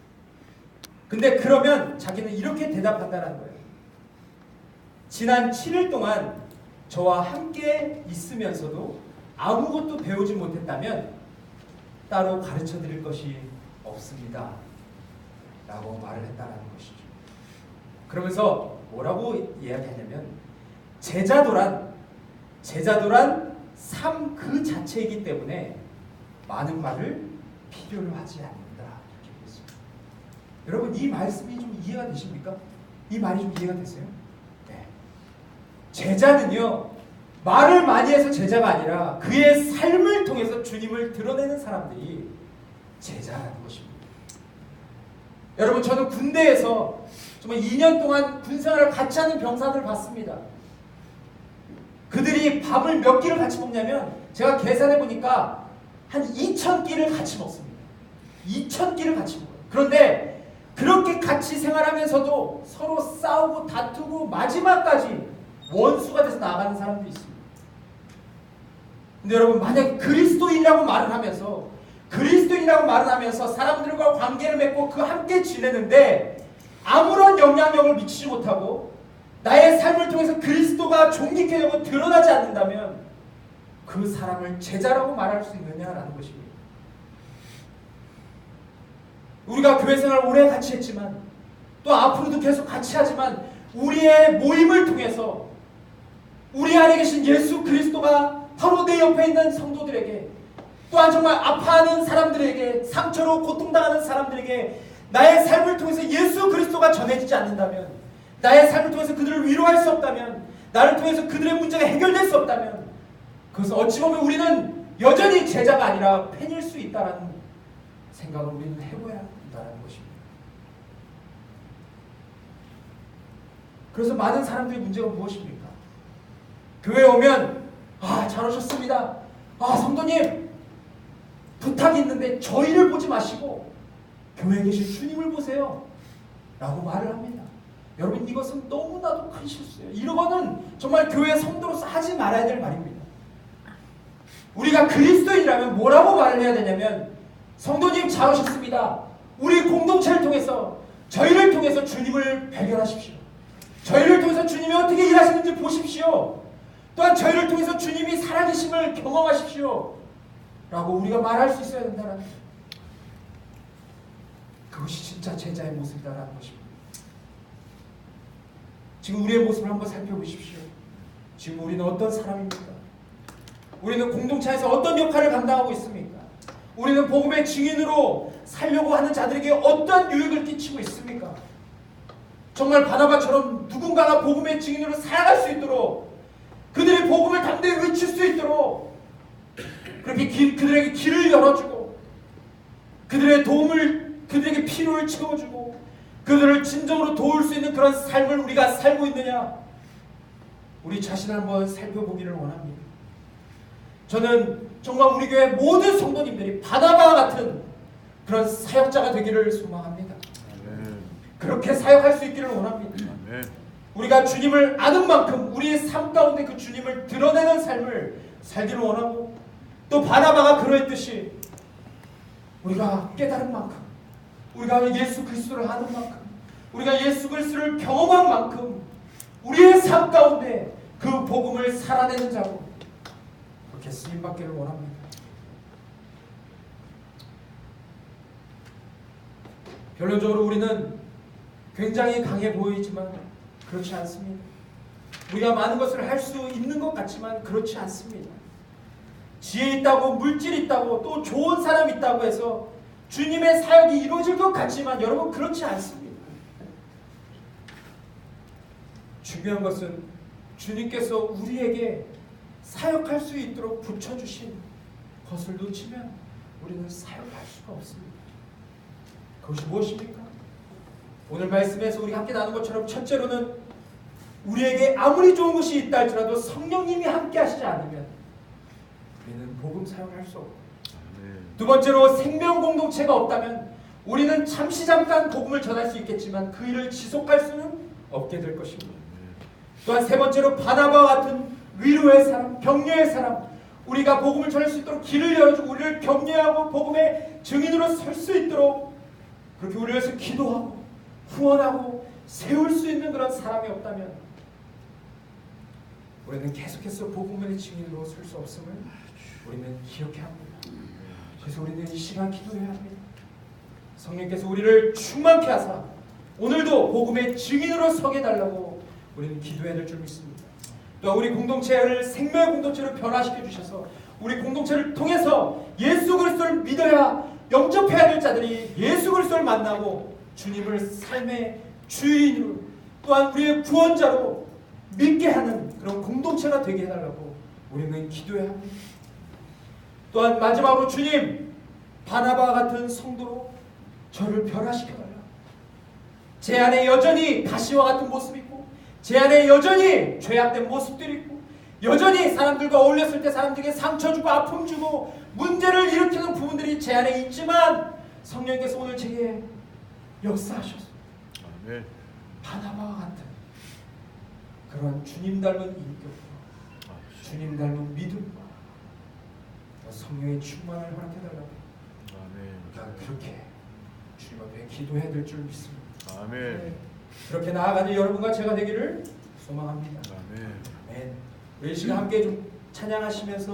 근데 그러면 자기는 이렇게 대답한다는 거예요. 지난 7일 동안 저와 함께 있으면서도 아무것도 배우지 못했다면 따로 가르쳐 드릴 것이 없습니다 라고 말을 했다는 것이죠. 그러면서 뭐라고 이야기하냐면 제자도란 삶 그 자체이기 때문에 많은 말을 필요로 하지 않는다 이렇게 했습니다. 여러분 이 말씀이 좀 이해가 되십니까? 이 말이 좀 이해가 되세요? 네. 제자는요 말을 많이 해서 제자가 아니라 그의 삶을 통해서 주님을 드러내는 사람들이 제자라는 것입니다. 여러분 저는 군대에서 정말 2년 동안 군생활을 같이 하는 병사들을 봤습니다. 그들이 밥을 몇 끼를 같이 먹냐면 제가 계산해 보니까 한 2,000끼를 같이 먹습니다. 2,000끼를 같이 먹어요. 그런데 그렇게 같이 생활하면서도 서로 싸우고 다투고 마지막까지 원수가 돼서 나가는 사람들이 있습니다. 근데 여러분 만약 그리스도인이라고 말을 하면서 사람들과 관계를 맺고 그 함께 지내는데 아무런 영향력을 미치지 못하고 나의 삶을 통해서 그리스도가 존귀케 되고 드러나지 않는다면 그 사람을 제자라고 말할 수 있느냐라는 것입니다. 우리가 교회 생활을 오래 같이 했지만 또 앞으로도 계속 같이 하지만 우리의 모임을 통해서 우리 안에 계신 예수 그리스도가 바로 내 옆에 있는 성도들에게 또한 정말 아파하는 사람들에게 상처로 고통당하는 사람들에게 나의 삶을 통해서 예수 그리스도가 전해지지 않는다면 나의 삶을 통해서 그들을 위로할 수 없다면 나를 통해서 그들의 문제가 해결될 수 없다면 그것은 어찌 보면 우리는 여전히 제자가 아니라 팬일 수 있다는 생각을 우리는 해봐야 한다는 것입니다. 그래서 많은 사람들의 문제가 무엇입니까? 교회에 오면 잘 오셨습니다. 성도님 부탁이 있는데 저희를 보지 마시고 교회에 계신 주님을 보세요 라고 말을 합니다. 여러분 이것은 너무나도 큰 실수예요. 이거는 정말 교회 성도로서 하지 말아야 될 말입니다. 우리가 그리스도인이라면 뭐라고 말을 해야 되냐면 성도님 잘 오셨습니다. 우리 공동체를 통해서 저희를 통해서 주님을 발견하십시오. 저희를 통해서 주님이 어떻게 일하시는지 보십시오. 또한 저희를 통해서 주님이 살아계심을 경험하십시오 라고 우리가 말할 수 있어야 된다는 거예요. 그것이 진짜 제자의 모습이다라는 것입니다. 지금 우리의 모습을 한번 살펴보십시오. 지금 우리는 어떤 사람입니까? 우리는 공동체에서 어떤 역할을 감당하고 있습니까? 우리는 복음의 증인으로 살려고 하는 자들에게 어떤 유익을 끼치고 있습니까? 정말 바나바처럼 누군가가 복음의 증인으로 살아갈 수 있도록, 그들의 복음을 당대히 외칠 수 있도록 그렇게 그들에게 길을 열어주고, 그들에게 필요를 채워주고, 그들을 진정으로 도울 수 있는 그런 삶을 우리가 살고 있느냐, 우리 자신을 한번 살펴보기를 원합니다. 저는 정말 우리 교회 모든 성도님들이 바나바와 같은 그런 사역자가 되기를 소망합니다. 그렇게 사역할 수 있기를 원합니다. 우리가 주님을 아는 만큼 우리의 삶 가운데 그 주님을 드러내는 삶을 살기를 원하고, 또 바나바가 그러했듯이 우리가 깨달은 만큼, 우리가 예수 그리스도를 아는 만큼, 우리가 예수 그리스도를 경험한 만큼 우리의 삶 가운데 그 복음을 살아내는 자로 그렇게 쓰임받기를 원합니다. 결론적으로 우리는 굉장히 강해 보이지만 그렇지 않습니다. 우리가 많은 것을 할 수 있는 것 같지만 그렇지 않습니다. 지혜 있다고, 물질 있다고, 또 좋은 사람 있다고 해서 주님의 사역이 이루어질 것 같지만 여러분 그렇지 않습니다. 중요한 것은 주님께서 우리에게 사역할 수 있도록 붙여주신 것을 놓치면 우리는 사역할 수가 없습니다. 그것이 무엇입니까? 오늘 말씀에서 우리 함께 나눈 것처럼 첫째로는 우리에게 아무리 좋은 것이 있다 할지라도 성령님이 함께 하시지 않으면 우리는 복음 사역을 할 수 없고, 두 번째로 생명 공동체가 없다면 우리는 잠시 잠깐 복음을 전할 수 있겠지만 그 일을 지속할 수는 없게 될 것입니다. 또한 세 번째로 바나바와 같은 위로의 사람, 격려의 사람, 우리가 복음을 전할 수 있도록 길을 열어주고 우리를 격려하고 복음의 증인으로 설 수 있도록 그렇게 우리를 위해서 기도하고 후원하고 세울 수 있는 그런 사람이 없다면 우리는 계속해서 복음의 증인으로 설 수 없음을 우리는 기억해야 합니다. 그래서 우리는 이 시간 기도해야 합니다. 성령께서 우리를 충만케 하사 오늘도 복음의 증인으로 서게 해달라고 우리는 기도해야 될 줄 믿습니다. 또 우리 공동체를 생명의 공동체로 변화시켜 주셔서 우리 공동체를 통해서 예수 그리스도를 믿어야 영접해야 될 자들이 예수 그리스도를 만나고 주님을 삶의 주인으로, 또한 우리의 구원자로 믿게 하는 그런 공동체가 되게 해달라고 우리는 기도해야 합니다. 또한 마지막으로 주님, 바나바와 같은 성도로 저를 변화시켜달라. 제 안에 여전히 가시와 같은 모습이 있고, 제 안에 여전히 죄악된 모습들이 있고, 여전히 사람들과 어울렸을 때 사람들에게 상처 주고 아픔 주고 문제를 일으키는 부분들이 제 안에 있지만 성령께서 오늘 제게 역사하셔서 바나바와 같은 그런 주님 닮은 인격과 주님 닮은 믿음과 성령의 충만을 허락해달라고 난 그렇게 주님 앞에 기도해야 될 줄 믿습니다. 아멘. 그렇게 나아가는 여러분과 제가 되기를 소망합니다. 아멘. 아멘. 우리 시간 함께 좀 찬양하시면서